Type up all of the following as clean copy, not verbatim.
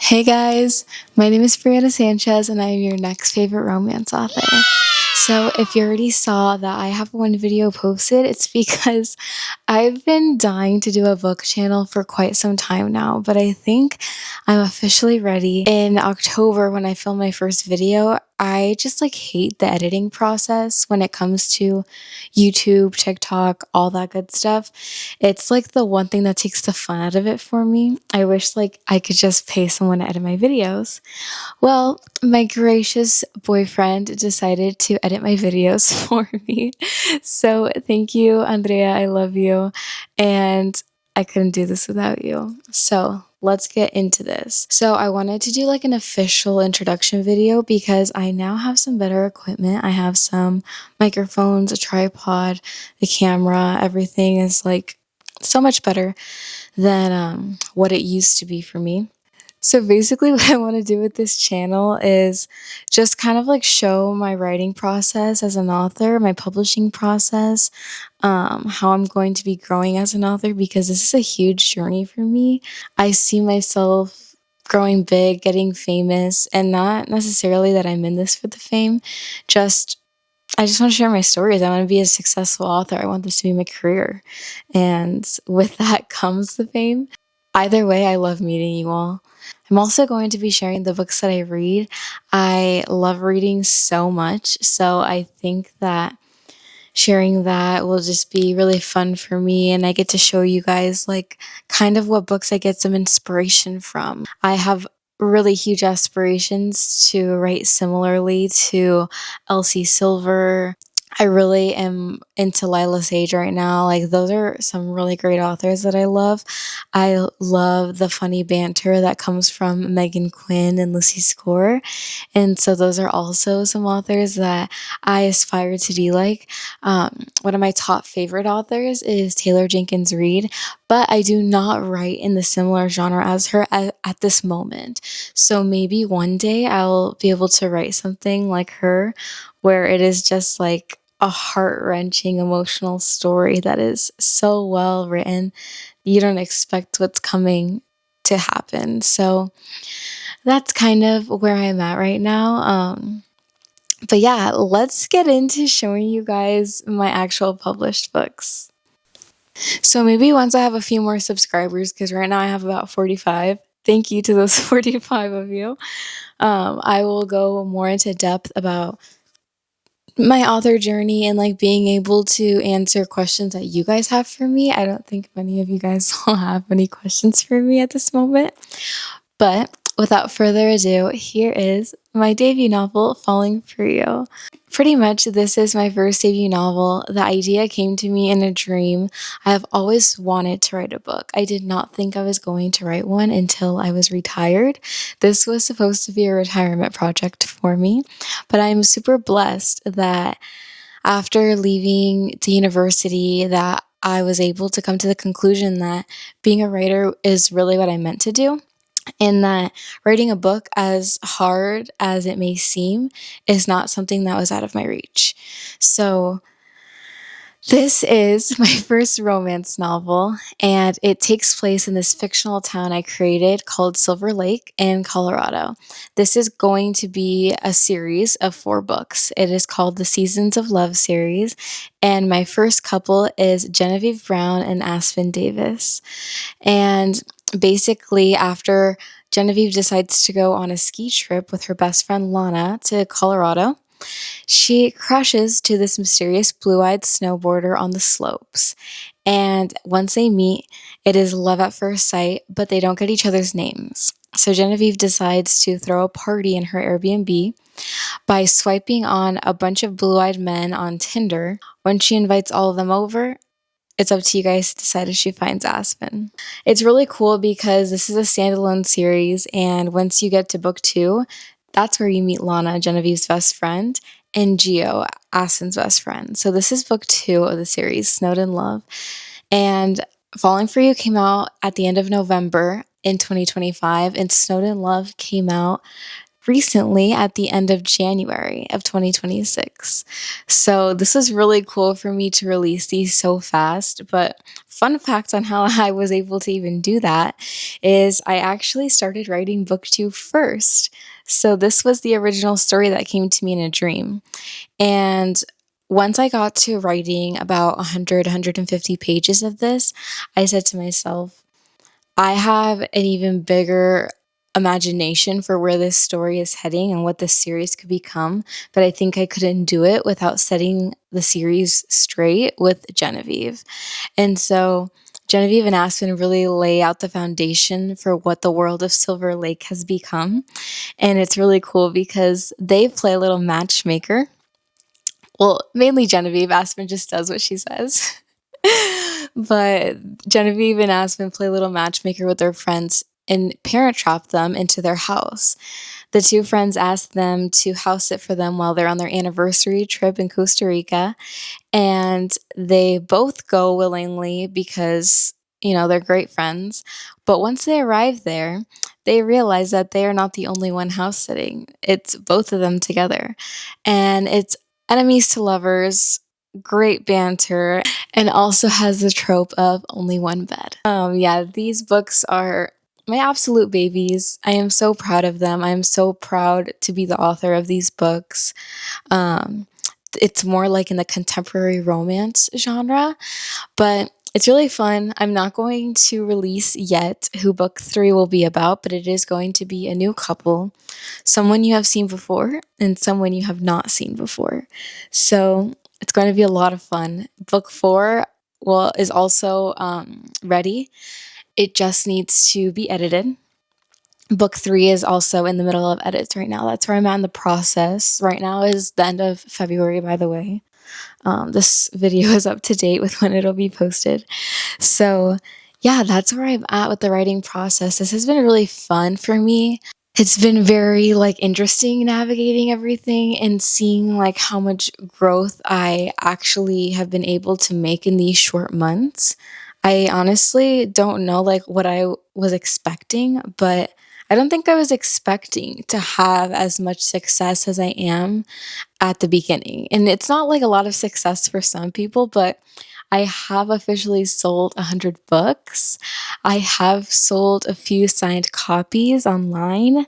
Hey guys, my name is Brianna Sanchez and I am your next favorite romance author. So if you already saw that I have one video posted, it's because I've been dying to do a book channel for quite some time now, but I think I'm officially ready. In October when I filmed my first video, I just hate the editing process when it comes to YouTube, TikTok, all that good stuff. It's the one thing that takes the fun out of it for me. I wish I could just pay someone to edit my videos. Well, my gracious boyfriend decided to edit my videos for me. So thank you, Andrea. I love you. And I couldn't do this without you. So let's get into this. So I wanted to do an official introduction video because I now have some better equipment. I have some microphones, a tripod, the camera, everything is so much better than what it used to be for me. So basically what I want to do with this channel is just kind of show my writing process as an author, my publishing process, how I'm going to be growing as an author because this is a huge journey for me. I see myself growing big, getting famous, and not necessarily that I'm in this for the fame, I just want to share my stories. I want to be a successful author. I want this to be my career. And with that comes the fame. Either way, I love meeting you all. I'm also going to be sharing the books that I read. I love reading so much, so I think that sharing that will just be really fun for me, and I get to show you guys kind of what books I get some inspiration from. I have really huge aspirations to write similarly to Elsie Silver. I really am into Lila Sage right now. Those are some really great authors that I love. I love the funny banter that comes from Megan Quinn and Lucy Score. And so those are also some authors that I aspire to be like. One of my top favorite authors is Taylor Jenkins Reid, but I do not write in the similar genre as her at this moment. So maybe one day I'll be able to write something like her where it is just a heart-wrenching emotional story that is so well written you don't expect what's coming to happen. So that's kind of where I'm at right now. But yeah, let's get into showing you guys my actual published books. So maybe once I have a few more subscribers, because right now I have about 45. Thank you to those 45 of you. I will go more into depth about my author journey and being able to answer questions that you guys have for me. I don't think many of you guys will have any questions for me at this moment. But without further ado, here is my debut novel, Falling for You. Pretty much this is my first debut novel. The idea came to me in a dream. I have always wanted to write a book. I did not think I was going to write one until I was retired. This was supposed to be a retirement project for me, but I'm super blessed that after leaving the university that I was able to come to the conclusion that being a writer is really what I meant to do. And that writing a book, as hard as it may seem, is not something that was out of my reach. So this is my first romance novel, and it takes place in this fictional town I created called Silver Lake in Colorado. This is going to be a series of 4 books. It is called the Seasons of Love series, and my first couple is Genevieve Brown and Aspen Davis. And basically, after Genevieve decides to go on a ski trip with her best friend Lana to Colorado, she crushes to this mysterious blue-eyed snowboarder on the slopes. And once they meet, it is love at first sight, but they don't get each other's names. So Genevieve decides to throw a party in her Airbnb by swiping on a bunch of blue-eyed men on Tinder. When she invites all of them over, it's up to you guys to decide if she finds Aspen. It's really cool because this is a standalone series, and once you get to book 2, that's where you meet Lana, Genevieve's best friend, and Gio, Aspen's best friend. So this is book 2 of the series, Snowed in Love. And Falling for You came out at the end of November in 2025, and Snowed in Love came out recently at the end of January of 2026. So this was really cool for me to release these so fast. But fun fact on how I was able to even do that is I actually started writing BookTube first. So this was the original story that came to me in a dream. And once I got to writing about 100, 150 pages of this, I said to myself, I have an even bigger imagination for where this story is heading and what this series could become, but I think I couldn't do it without setting the series straight with Genevieve. And so Genevieve and Aspen really lay out the foundation for what the world of Silver Lake has become. And it's really cool because they play a little matchmaker. Well, mainly Genevieve. Aspen just does what she says. But Genevieve and Aspen play a little matchmaker with their friends and parent trap them into their house. The two friends ask them to house sit for them while they're on their anniversary trip in Costa Rica, and they both go willingly because, they're great friends. But once they arrive there, they realize that they are not the only one house sitting. It's both of them together. And it's enemies to lovers, great banter, and also has the trope of only one bed. Yeah, these books are my absolute babies. I am so proud of them. I am so proud to be the author of these books. It's more like in the contemporary romance genre, but it's really fun. I'm not going to release yet who book 3 will be about, but it is going to be a new couple, someone you have seen before and someone you have not seen before. So it's going to be a lot of fun. Book 4, well, is also ready. It just needs to be edited. Book 3 is also in the middle of edits right now. That's where I'm at in the process. Right now is the end of February, by the way. This video is up to date with when it'll be posted. So yeah, that's where I'm at with the writing process. This has been really fun for me. It's been very interesting navigating everything and seeing how much growth I actually have been able to make in these short months. I honestly don't know what I was expecting, but I don't think I was expecting to have as much success as I am at the beginning. And it's not a lot of success for some people, but I have officially sold 100 books. I have sold a few signed copies online,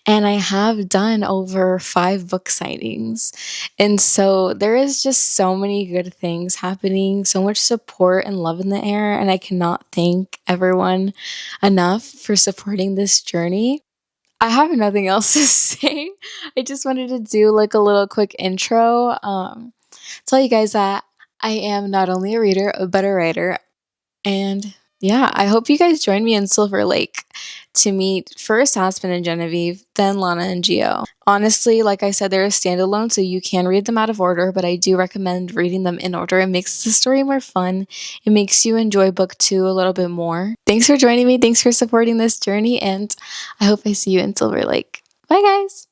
and I have done over 5 book signings. And so there is just so many good things happening, so much support and love in the air, and I cannot thank everyone enough for supporting this journey. I have nothing else to say. I just wanted to do a little quick intro. Tell you guys that I am not only a reader, but a writer. And yeah, I hope you guys join me in Silver Lake to meet first Aspen and Genevieve, then Lana and Gio. Honestly, like I said, they're a standalone, so you can read them out of order, but I do recommend reading them in order. It makes the story more fun. It makes you enjoy book 2 a little bit more. Thanks for joining me. Thanks for supporting this journey, and I hope I see you in Silver Lake. Bye, guys.